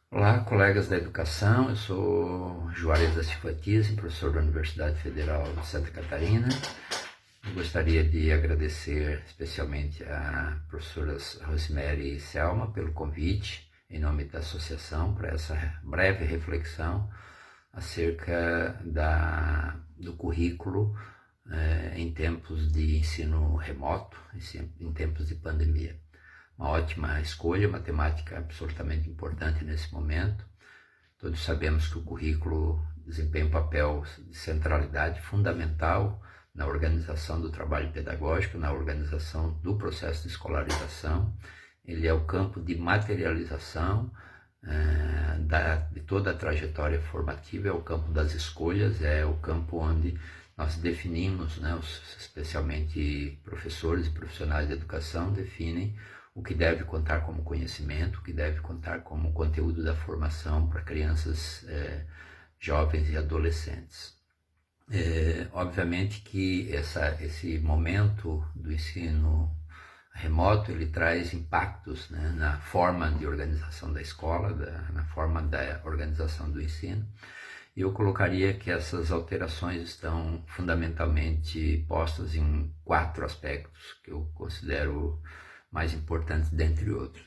Olá, colegas da educação, eu sou Juarez da Silva Thyssen, professor da Universidade Federal de Santa Catarina. Eu gostaria de agradecer especialmente a professoras Rosemary e Selma pelo convite, em nome da associação, para essa breve reflexão acerca do currículo em tempos de ensino remoto, em tempos de pandemia. Uma ótima escolha, uma temática absolutamente importante nesse momento. Todos sabemos que o currículo desempenha um papel de centralidade fundamental na organização do trabalho pedagógico, na organização do processo de escolarização. Ele é o campo de materialização de toda a trajetória formativa, é o campo das escolhas, é o campo onde nós definimos, especialmente professores e profissionais de educação, definem o que deve contar como conhecimento, o que deve contar como conteúdo da formação para crianças, jovens e adolescentes. Obviamente que esse momento do ensino remoto ele traz impactos, na forma de organização da escola, na forma da organização do ensino. E eu colocaria que essas alterações estão fundamentalmente postas em 4 aspectos que eu considero mais importantes dentre outros.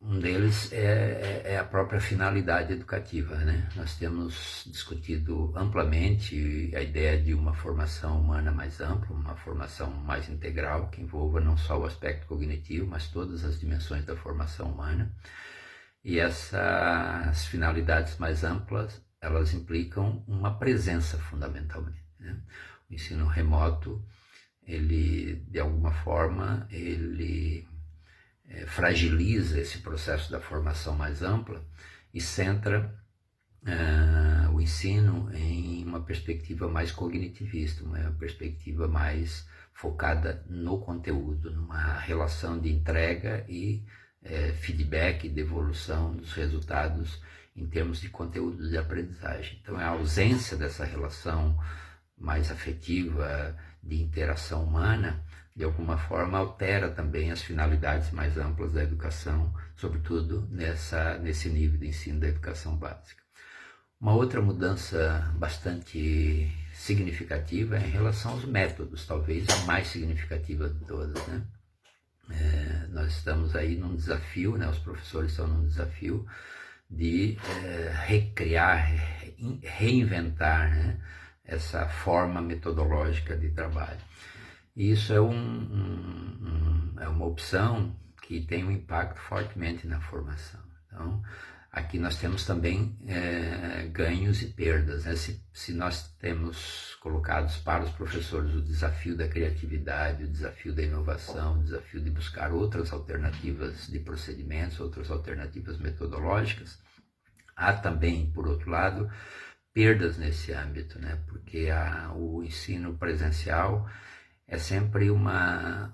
Um deles é a própria finalidade educativa. Nós temos discutido amplamente a ideia de uma formação humana mais ampla, uma formação mais integral, que envolva não só o aspecto cognitivo, mas todas as dimensões da formação humana. E essas finalidades mais amplas, elas implicam uma presença fundamentalmente. O ensino remoto, ele, de alguma forma, ele fragiliza esse processo da formação mais ampla e centra o ensino em uma perspectiva mais cognitivista, uma perspectiva mais focada no conteúdo, numa relação de entrega e feedback, devolução dos resultados em termos de conteúdo de aprendizagem. Então, a ausência dessa relação mais afetiva, de interação humana, de alguma forma altera também as finalidades mais amplas da educação, sobretudo nesse nível de ensino da educação básica. Uma outra mudança bastante significativa é em relação aos métodos, talvez a mais significativa de todas. Nós estamos aí num desafio, os professores estão num desafio de recriar, reinventar, essa forma metodológica de trabalho. E isso é uma opção que tem um impacto fortemente na formação. Então, aqui nós temos também ganhos e perdas. Se nós temos colocados para os professores o desafio da criatividade, o desafio da inovação, o desafio de buscar outras alternativas de procedimentos, outras alternativas metodológicas, há também, por outro lado, perdas nesse âmbito, porque o ensino presencial é sempre uma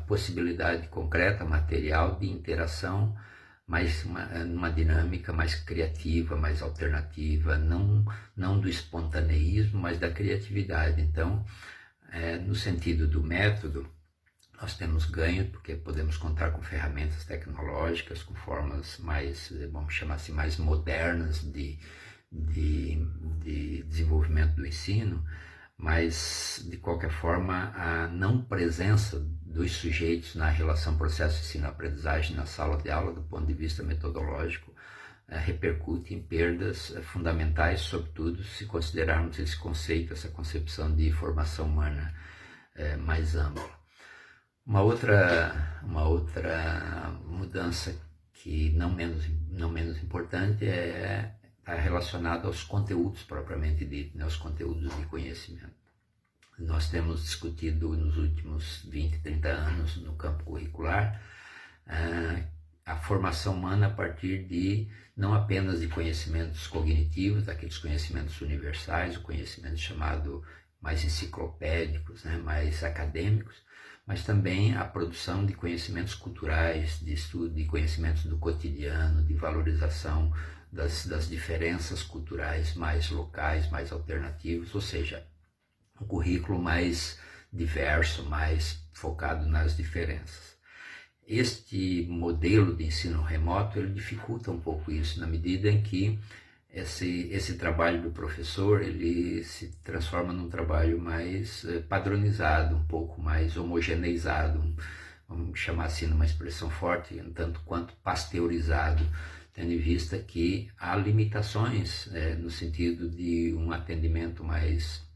possibilidade concreta, material, de interação, mas uma dinâmica mais criativa, mais alternativa, não do espontaneísmo, mas da criatividade. Então, no sentido do método, nós temos ganho, porque podemos contar com ferramentas tecnológicas, com formas mais, vamos chamar assim, mais modernas de desenvolvimento do ensino, mas, de qualquer forma, a não presença dos sujeitos na relação processo ensino-aprendizagem na sala de aula, do ponto de vista metodológico, repercute em perdas fundamentais, sobretudo se considerarmos esse conceito, essa concepção de formação humana mais ampla. Uma outra mudança que não menos importante está relacionada aos conteúdos propriamente dito, aos conteúdos de conhecimento. Nós temos discutido nos últimos 20, 30 anos no campo curricular a formação humana a partir de não apenas de conhecimentos cognitivos, daqueles conhecimentos universais, o conhecimento chamado mais enciclopédicos, mais acadêmicos, mas também a produção de conhecimentos culturais, de estudo de conhecimentos do cotidiano, de valorização das diferenças culturais mais locais, mais alternativos, ou seja, um currículo mais diverso, mais focado nas diferenças. este modelo de ensino remoto ele dificulta um pouco isso, na medida em que esse trabalho do professor ele se transforma num trabalho mais padronizado, um pouco mais homogeneizado, vamos chamar assim numa expressão forte, um tanto quanto pasteurizado, tendo em vista que há limitações no sentido de um atendimento mais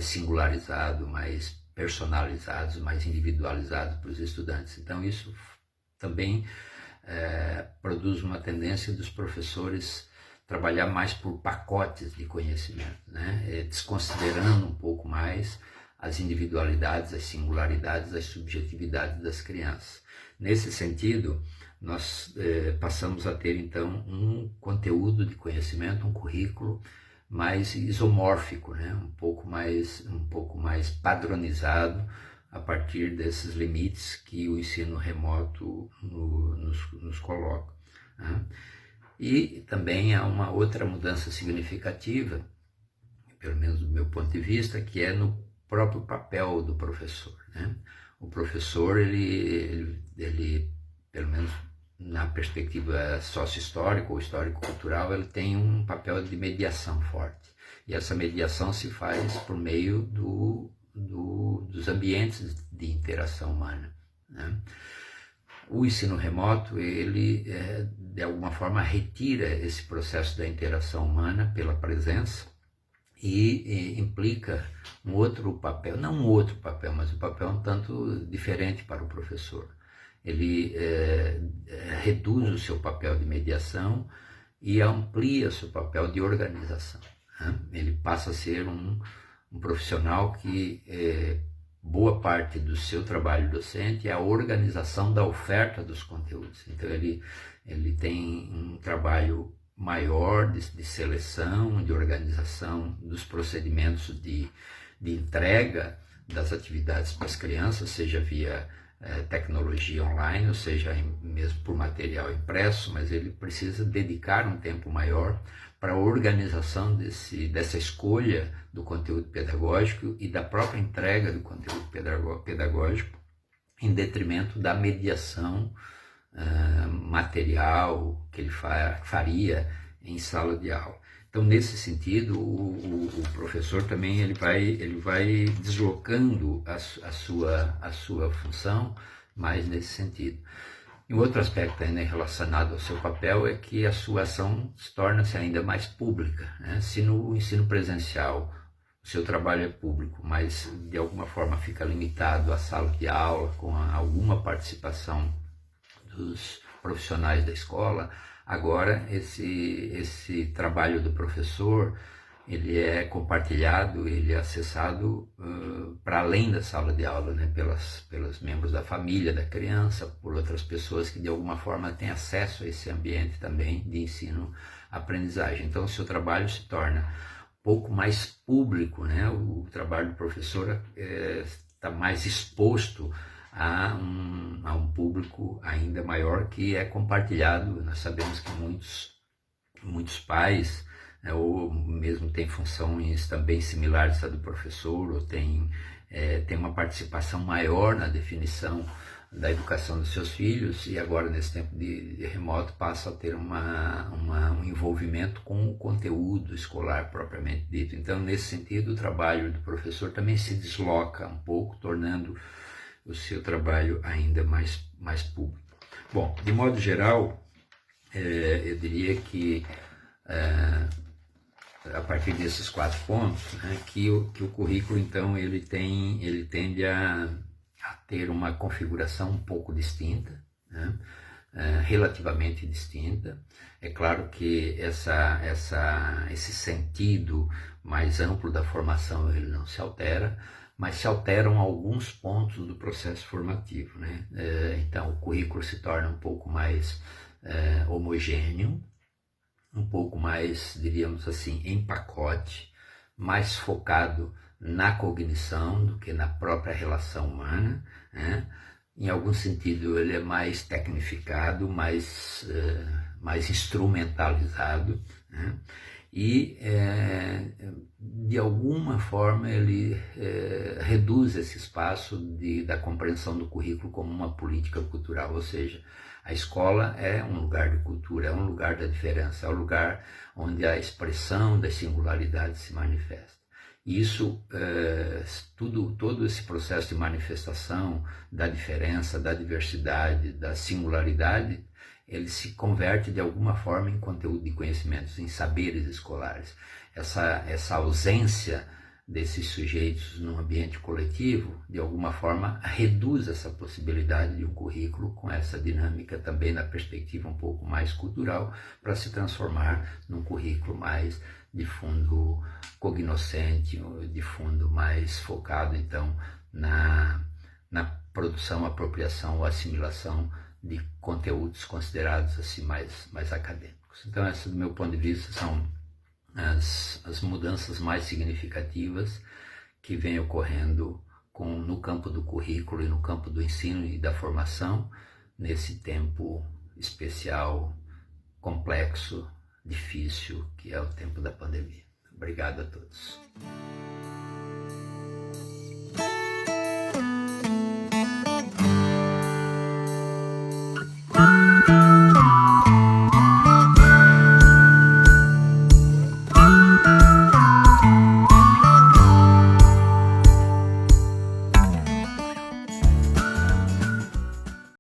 singularizado, mais personalizado, mais individualizado para os estudantes. Então isso também produz uma tendência dos professores trabalhar mais por pacotes de conhecimento, né? Desconsiderando um pouco mais as individualidades, as singularidades, as subjetividades das crianças. Nesse sentido, nós passamos a ter então um conteúdo de conhecimento, um currículo mais isomórfico, né? um pouco mais padronizado a partir desses limites que o ensino remoto nos coloca, né? E também há uma outra mudança significativa, pelo menos do meu ponto de vista, que é no próprio papel do professor, né? O professor, ele pelo menos na perspectiva sócio-histórica ou histórico-cultural, ele tem um papel de mediação forte. E essa mediação se faz por meio dos ambientes de interação humana, né? O ensino remoto, ele de alguma forma retira esse processo da interação humana pela presença e implica um outro papel, não um outro papel, mas um papel um tanto diferente para o professor. Ele reduz o seu papel de mediação e amplia o seu papel de organização, né? Ele passa a ser um profissional que boa parte do seu trabalho docente é a organização da oferta dos conteúdos. Então ele tem um trabalho maior de seleção, de organização dos procedimentos de entrega das atividades para as crianças, seja via tecnologia online, ou seja, mesmo por material impresso, mas ele precisa dedicar um tempo maior para a organização dessa escolha do conteúdo pedagógico e da própria entrega do conteúdo pedagógico, em detrimento da mediação material que ele faria em sala de aula. Então, nesse sentido, o professor também ele vai deslocando a sua função mais nesse sentido. E um outro aspecto ainda relacionado ao seu papel é que a sua ação torna-se ainda mais pública, né? Se no ensino presencial o seu trabalho é público, mas de alguma forma fica limitado à sala de aula, com alguma participação dos profissionais da escola, agora esse trabalho do professor ele é compartilhado, ele é acessado para além da sala de aula, né? pelos membros da família da criança, por outras pessoas que de alguma forma têm acesso a esse ambiente também de ensino-aprendizagem. Então o seu trabalho se torna um pouco mais público, né? O trabalho do professor está mais exposto a um público ainda maior que é compartilhado. Nós sabemos que muitos pais, ou mesmo tem funções também similares à do professor, ou tem uma participação maior na definição da educação dos seus filhos, e agora nesse tempo de remoto passa a ter um envolvimento com o conteúdo escolar propriamente dito. Então, nesse sentido, o trabalho do professor também se desloca um pouco, tornando o seu trabalho ainda mais público. Bom, de modo geral, eu diria que a partir desses 4 pontos, né, que o currículo então ele tende a ter uma configuração um pouco distinta, né, relativamente distinta. É claro que esse sentido mais amplo da formação ele não se altera, mas se alteram alguns pontos do processo formativo, né? Então o currículo se torna um pouco mais homogêneo, um pouco mais, diríamos assim, em pacote, mais focado na cognição do que na própria relação humana, né? Em algum sentido ele é mais tecnificado, mais instrumentalizado, né? e de alguma forma ele reduz esse espaço da compreensão do currículo como uma política cultural, ou seja, a escola é um lugar de cultura, é um lugar da diferença, é um lugar onde a expressão das singularidades se manifesta. E isso, todo esse processo de manifestação da diferença, da diversidade, da singularidade, ele se converte de alguma forma em conteúdo de conhecimentos, em saberes escolares. Essa ausência desses sujeitos no ambiente coletivo, de alguma forma, reduz essa possibilidade de um currículo com essa dinâmica também na perspectiva um pouco mais cultural, para se transformar num currículo mais de fundo cognoscente, de fundo mais focado, então, na produção, apropriação ou assimilação de conteúdos considerados assim mais acadêmicos. Então, essa, do meu ponto de vista, são as mudanças mais significativas que vêm ocorrendo no campo do currículo e no campo do ensino e da formação, nesse tempo especial, complexo, difícil, que é o tempo da pandemia. Obrigado a todos.